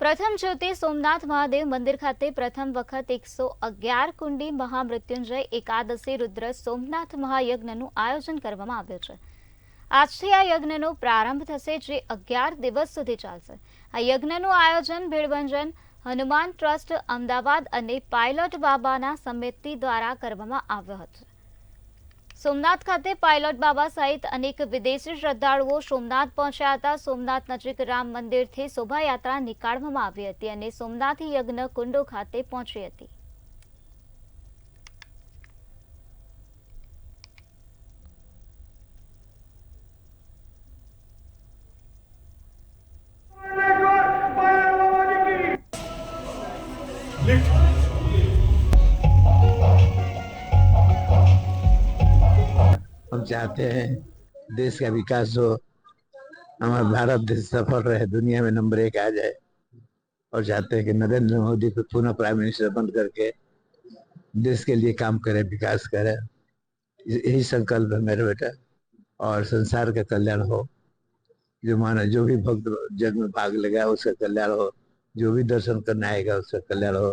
પ્રથમ જ્યોતિ સોમનાથ મહાદેવ મંદિર ખાતે પ્રથમ વખત 111 કુંડી મહામૃત્યુંજય એકાદશી રુદ્ર સોમનાથ મહાયજ્ઞનું આયોજન કરવામાં આવ્યું છે। આજથી આ યજ્ઞનો પ્રારંભ થશે, જે 11 દિવસ સુધી ચાલશે। આ યજ્ઞનું આયોજન ભીડભંજન હનુમાન ટ્રસ્ટ અમદાવાદ અને પાયલોટ બાબાના સમિતિ દ્વારા કરવામાં આવ્યું હતું। સોમનાથ ખાતે પાયલોટ બાબા સહિત અનેક વિદેશી શ્રદ્ધાળુઓ સોમનાથ પહોંચ્યા હતા। સોમનાથ નજીક રામ મંદિરથી શોભાયાત્રા નીકાળવામાં આવી હતી અને સોમનાથ યજ્ઞ કુંડો ખાતે પહોંચી હતી। हम चाहते हैं देश का विकास हो, हमारा भारत देश सफल रहे, दुनिया में नंबर 1 आ जाए और चाहते हैं कि नरेंद्र मोदी को पुनः प्राइम मिनिस्टर बन करके देश के लिए काम करे, विकास करे। यही संकल्प है मेरे बेटा, और संसार का कल्याण हो। जो माना जो भी भक्त जग में भाग लेगा उसका कल्याण हो, जो भी दर्शन करने आएगा उसका कल्याण हो।